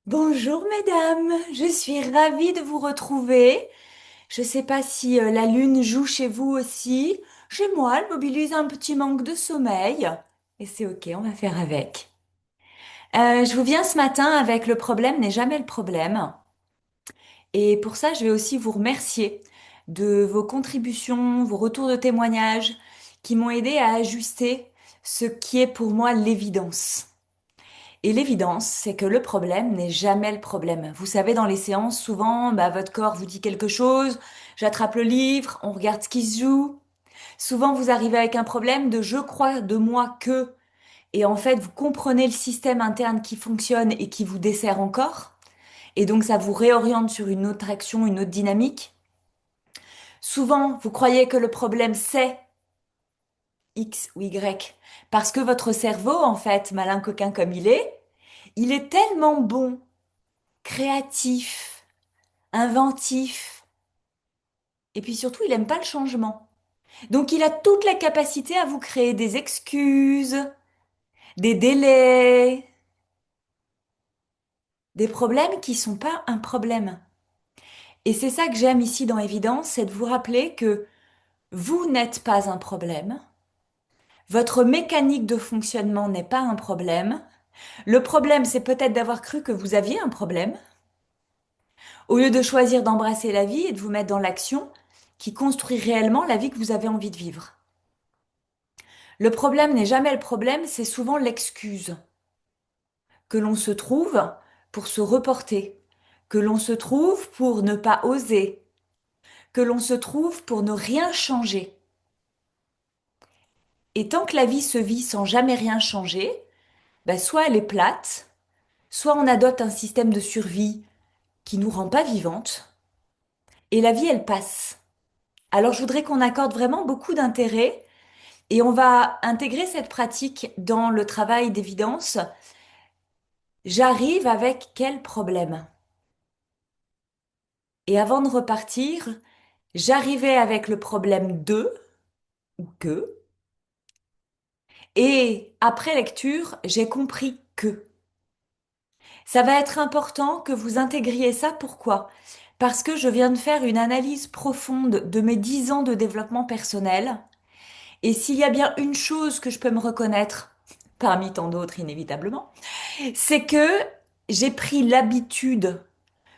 Bonjour mesdames, je suis ravie de vous retrouver. Je ne sais pas si la lune joue chez vous aussi. Chez moi, elle mobilise un petit manque de sommeil. Et c'est ok, on va faire avec. Je vous viens ce matin avec le problème n'est jamais le problème. Et pour ça, je vais aussi vous remercier de vos contributions, vos retours de témoignages qui m'ont aidé à ajuster ce qui est pour moi l'évidence. Et l'évidence, c'est que le problème n'est jamais le problème. Vous savez, dans les séances, souvent, votre corps vous dit quelque chose, j'attrape le livre, on regarde ce qui se joue. Souvent, vous arrivez avec un problème de je crois de moi que, et en fait, vous comprenez le système interne qui fonctionne et qui vous dessert encore. Et donc, ça vous réoriente sur une autre action, une autre dynamique. Souvent, vous croyez que le problème c'est X ou Y, parce que votre cerveau, en fait, malin coquin comme il est tellement bon, créatif, inventif, et puis surtout, il aime pas le changement. Donc, il a toute la capacité à vous créer des excuses, des délais, des problèmes qui sont pas un problème. Et c'est ça que j'aime ici dans Évidence, c'est de vous rappeler que vous n'êtes pas un problème, votre mécanique de fonctionnement n'est pas un problème. Le problème, c'est peut-être d'avoir cru que vous aviez un problème, au lieu de choisir d'embrasser la vie et de vous mettre dans l'action qui construit réellement la vie que vous avez envie de vivre. Le problème n'est jamais le problème, c'est souvent l'excuse que l'on se trouve pour se reporter, que l'on se trouve pour ne pas oser, que l'on se trouve pour ne rien changer. Et tant que la vie se vit sans jamais rien changer, soit elle est plate, soit on adopte un système de survie qui nous rend pas vivantes, et la vie elle passe. Alors je voudrais qu'on accorde vraiment beaucoup d'intérêt et on va intégrer cette pratique dans le travail d'évidence. J'arrive avec quel problème? Et avant de repartir, j'arrivais avec le problème de ou que. Et après lecture, j'ai compris que. Ça va être important que vous intégriez ça. Pourquoi? Parce que je viens de faire une analyse profonde de mes 10 ans de développement personnel. Et s'il y a bien une chose que je peux me reconnaître, parmi tant d'autres inévitablement, c'est que j'ai pris l'habitude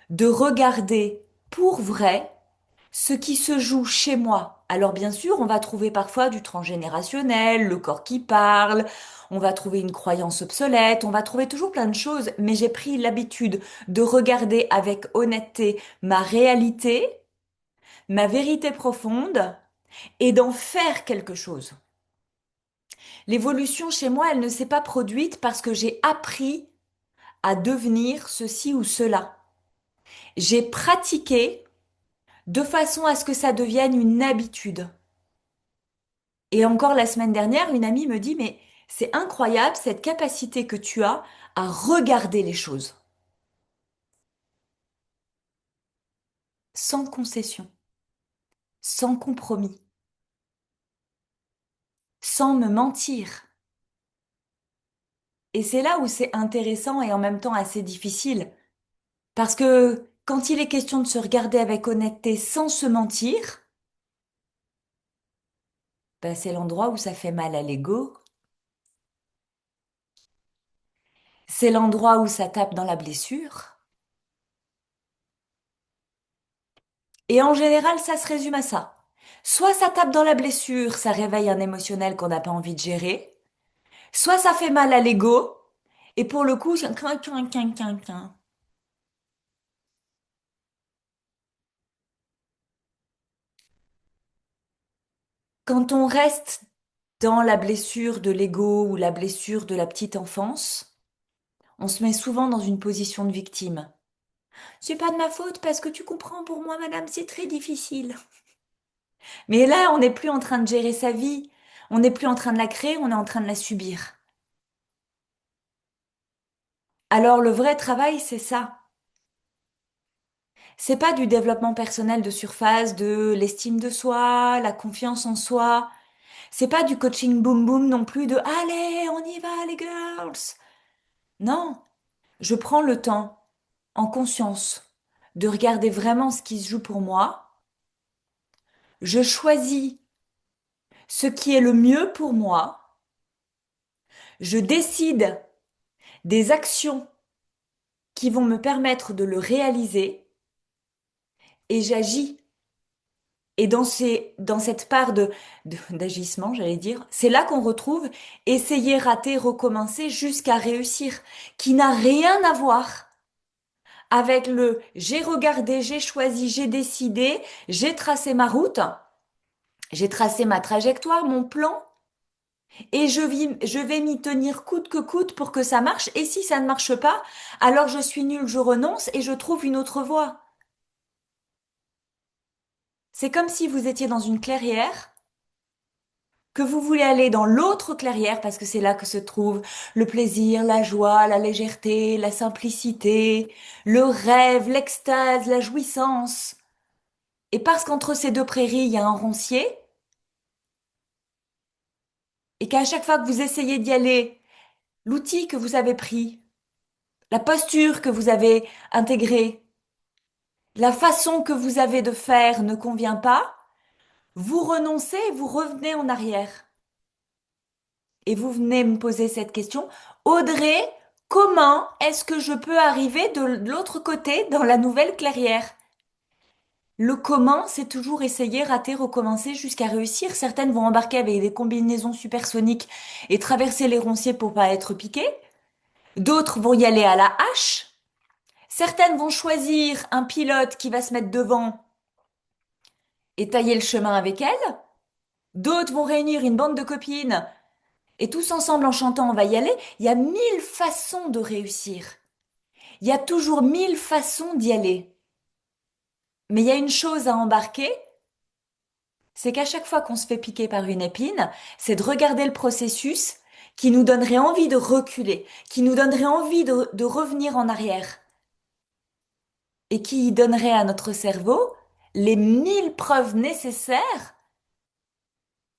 de regarder pour vrai ce qui se joue chez moi. Alors bien sûr, on va trouver parfois du transgénérationnel, le corps qui parle, on va trouver une croyance obsolète, on va trouver toujours plein de choses, mais j'ai pris l'habitude de regarder avec honnêteté ma réalité, ma vérité profonde, et d'en faire quelque chose. L'évolution chez moi, elle ne s'est pas produite parce que j'ai appris à devenir ceci ou cela. J'ai pratiqué de façon à ce que ça devienne une habitude. Et encore la semaine dernière, une amie me dit, mais c'est incroyable cette capacité que tu as à regarder les choses sans concession, sans compromis, sans me mentir. Et c'est là où c'est intéressant et en même temps assez difficile. Parce que quand il est question de se regarder avec honnêteté sans se mentir, c'est l'endroit où ça fait mal à l'ego, c'est l'endroit où ça tape dans la blessure. Et en général, ça se résume à ça. Soit ça tape dans la blessure, ça réveille un émotionnel qu'on n'a pas envie de gérer, soit ça fait mal à l'ego, et pour le coup, c'est un quin, quin, quin, quin, quin. Quand on reste dans la blessure de l'ego ou la blessure de la petite enfance, on se met souvent dans une position de victime. C'est pas de ma faute parce que tu comprends, pour moi, madame, c'est très difficile. Mais là, on n'est plus en train de gérer sa vie, on n'est plus en train de la créer, on est en train de la subir. Alors le vrai travail, c'est ça. C'est pas du développement personnel de surface, de l'estime de soi, la confiance en soi. C'est pas du coaching boom boom non plus de allez, on y va les girls. Non, je prends le temps. en conscience, de regarder vraiment ce qui se joue pour moi. Je choisis ce qui est le mieux pour moi. Je décide des actions qui vont me permettre de le réaliser et j'agis. Et dans cette part d'agissement, j'allais dire, c'est là qu'on retrouve essayer, rater, recommencer jusqu'à réussir, qui n'a rien à voir avec le j'ai regardé, j'ai choisi, j'ai décidé, j'ai tracé ma route, j'ai tracé ma trajectoire, mon plan, et je vais m'y tenir coûte que coûte pour que ça marche. Et si ça ne marche pas, alors je suis nulle, je renonce et je trouve une autre voie. C'est comme si vous étiez dans une clairière, que vous voulez aller dans l'autre clairière parce que c'est là que se trouve le plaisir, la joie, la légèreté, la simplicité, le rêve, l'extase, la jouissance. Et parce qu'entre ces deux prairies, il y a un roncier, et qu'à chaque fois que vous essayez d'y aller, l'outil que vous avez pris, la posture que vous avez intégrée, la façon que vous avez de faire ne convient pas, vous renoncez et vous revenez en arrière. Et vous venez me poser cette question, Audrey, comment est-ce que je peux arriver de l'autre côté dans la nouvelle clairière? Le comment, c'est toujours essayer, rater, recommencer jusqu'à réussir. Certaines vont embarquer avec des combinaisons supersoniques et traverser les ronciers pour pas être piquées. D'autres vont y aller à la hache. Certaines vont choisir un pilote qui va se mettre devant et tailler le chemin avec elles. D'autres vont réunir une bande de copines et tous ensemble en chantant on va y aller. Il y a 1000 façons de réussir. Il y a toujours 1000 façons d'y aller. Mais il y a une chose à embarquer, c'est qu'à chaque fois qu'on se fait piquer par une épine, c'est de regarder le processus qui nous donnerait envie de reculer, qui nous donnerait envie de revenir en arrière et qui donnerait à notre cerveau les 1000 preuves nécessaires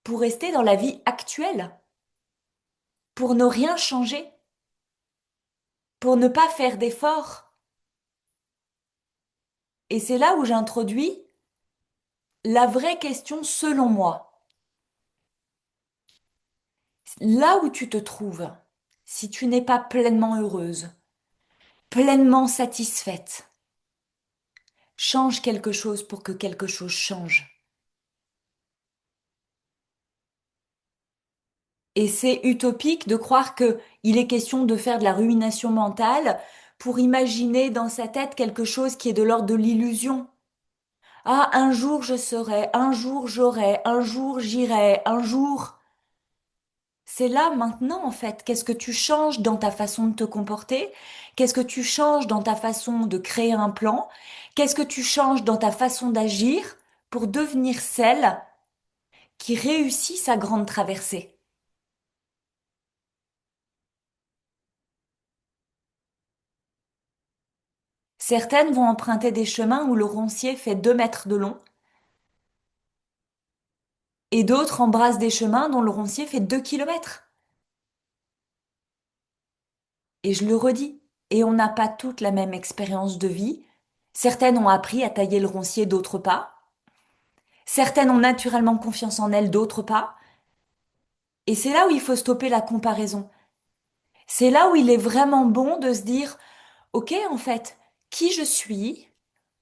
pour rester dans la vie actuelle, pour ne rien changer, pour ne pas faire d'efforts. Et c'est là où j'introduis la vraie question selon moi. Là où tu te trouves, si tu n'es pas pleinement heureuse, pleinement satisfaite, change quelque chose pour que quelque chose change. Et c'est utopique de croire que il est question de faire de la rumination mentale pour imaginer dans sa tête quelque chose qui est de l'ordre de l'illusion. Ah, un jour je serai, un jour j'aurai, un jour j'irai, un jour. C'est là maintenant en fait. Qu'est-ce que tu changes dans ta façon de te comporter? Qu'est-ce que tu changes dans ta façon de créer un plan? Qu'est-ce que tu changes dans ta façon d'agir pour devenir celle qui réussit sa grande traversée? Certaines vont emprunter des chemins où le roncier fait 2 mètres de long et d'autres embrassent des chemins dont le roncier fait 2 kilomètres. Et je le redis, et on n'a pas toute la même expérience de vie. Certaines ont appris à tailler le roncier, d'autres pas. Certaines ont naturellement confiance en elles, d'autres pas. Et c'est là où il faut stopper la comparaison. C'est là où il est vraiment bon de se dire, OK, en fait, qui je suis,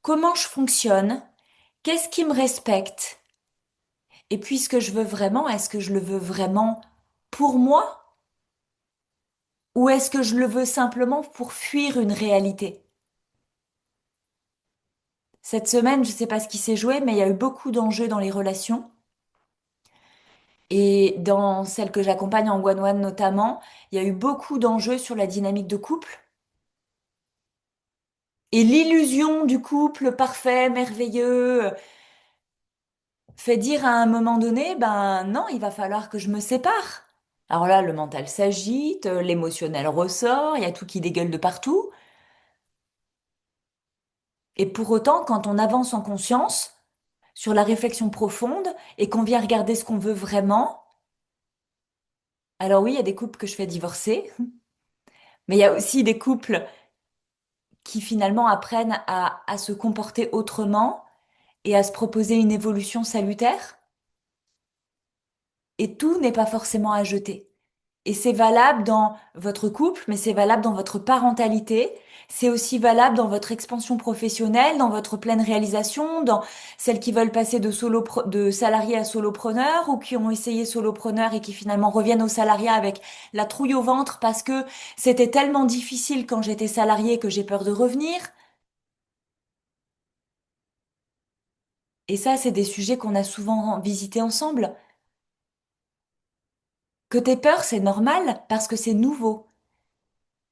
comment je fonctionne, qu'est-ce qui me respecte, et puis ce que je veux vraiment, est-ce que je le veux vraiment pour moi, ou est-ce que je le veux simplement pour fuir une réalité? Cette semaine, je ne sais pas ce qui s'est joué, mais il y a eu beaucoup d'enjeux dans les relations. Et dans celle que j'accompagne en one-one notamment, il y a eu beaucoup d'enjeux sur la dynamique de couple. Et l'illusion du couple parfait, merveilleux, fait dire à un moment donné, ben non, il va falloir que je me sépare. Alors là, le mental s'agite, l'émotionnel ressort, il y a tout qui dégueule de partout. Et pour autant, quand on avance en conscience sur la réflexion profonde et qu'on vient regarder ce qu'on veut vraiment, alors oui, il y a des couples que je fais divorcer, mais il y a aussi des couples qui finalement apprennent à se comporter autrement et à se proposer une évolution salutaire. Et tout n'est pas forcément à jeter. Et c'est valable dans votre couple, mais c'est valable dans votre parentalité. C'est aussi valable dans votre expansion professionnelle, dans votre pleine réalisation, dans celles qui veulent passer de salarié à solopreneur ou qui ont essayé solopreneur et qui finalement reviennent au salariat avec la trouille au ventre parce que c'était tellement difficile quand j'étais salarié que j'ai peur de revenir. Et ça, c'est des sujets qu'on a souvent visités ensemble. Que t'aies peur, c'est normal parce que c'est nouveau.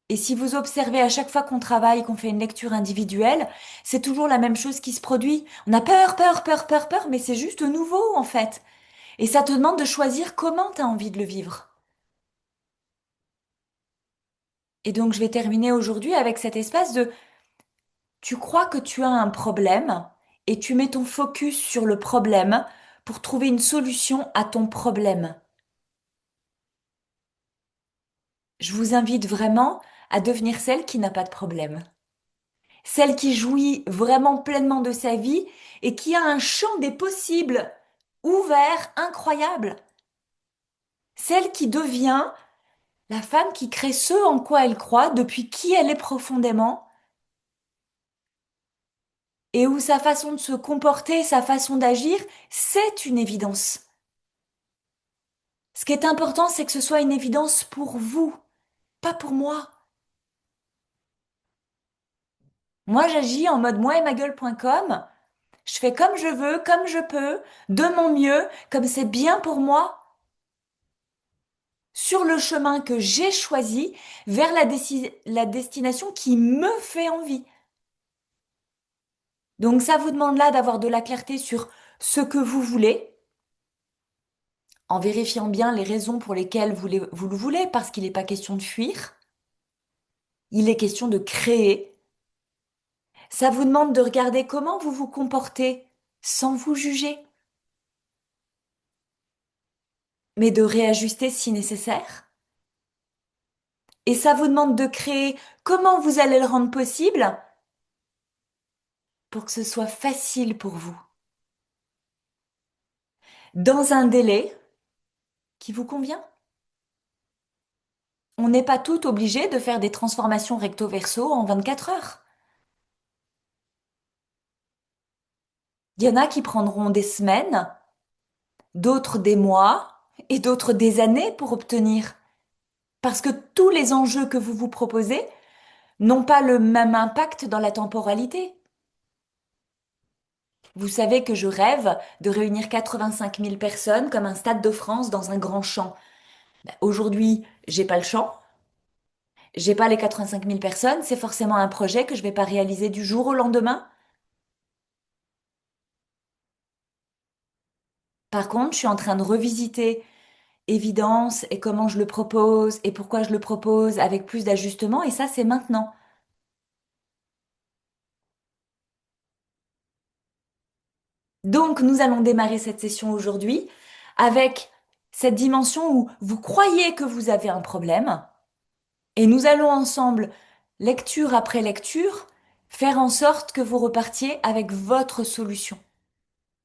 Et si vous observez à chaque fois qu'on travaille, qu'on fait une lecture individuelle, c'est toujours la même chose qui se produit. On a peur, peur, peur, peur, peur, mais c'est juste nouveau en fait. Et ça te demande de choisir comment tu as envie de le vivre. Et donc je vais terminer aujourd'hui avec cet espace de tu crois que tu as un problème et tu mets ton focus sur le problème pour trouver une solution à ton problème. Je vous invite vraiment à devenir celle qui n'a pas de problème. Celle qui jouit vraiment pleinement de sa vie et qui a un champ des possibles ouvert, incroyable. Celle qui devient la femme qui crée ce en quoi elle croit, depuis qui elle est profondément, et où sa façon de se comporter, sa façon d'agir, c'est une évidence. Ce qui est important, c'est que ce soit une évidence pour vous, pas pour moi. Moi, j'agis en mode moi et ma gueule.com. Je fais comme je veux, comme je peux, de mon mieux, comme c'est bien pour moi, sur le chemin que j'ai choisi vers la destination qui me fait envie. Donc ça vous demande là d'avoir de la clarté sur ce que vous voulez, en vérifiant bien les raisons pour lesquelles vous le voulez, parce qu'il n'est pas question de fuir, il est question de créer. Ça vous demande de regarder comment vous vous comportez sans vous juger, mais de réajuster si nécessaire. Et ça vous demande de créer comment vous allez le rendre possible pour que ce soit facile pour vous, dans un délai qui vous convient. On n'est pas tout obligé de faire des transformations recto-verso en 24 heures. Il y en a qui prendront des semaines, d'autres des mois et d'autres des années pour obtenir. Parce que tous les enjeux que vous vous proposez n'ont pas le même impact dans la temporalité. Vous savez que je rêve de réunir 85 000 personnes comme un stade de France dans un grand champ. Aujourd'hui, j'ai pas le champ, j'ai pas les 85 000 personnes, c'est forcément un projet que je vais pas réaliser du jour au lendemain. Par contre, je suis en train de revisiter évidence et comment je le propose et pourquoi je le propose avec plus d'ajustements et ça, c'est maintenant. Donc, nous allons démarrer cette session aujourd'hui avec cette dimension où vous croyez que vous avez un problème et nous allons ensemble, lecture après lecture, faire en sorte que vous repartiez avec votre solution.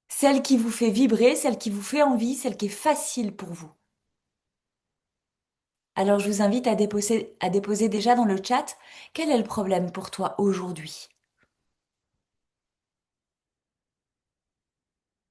Celle qui vous fait vibrer, celle qui vous fait envie, celle qui est facile pour vous. Alors, je vous invite à déposer déjà dans le chat quel est le problème pour toi aujourd'hui.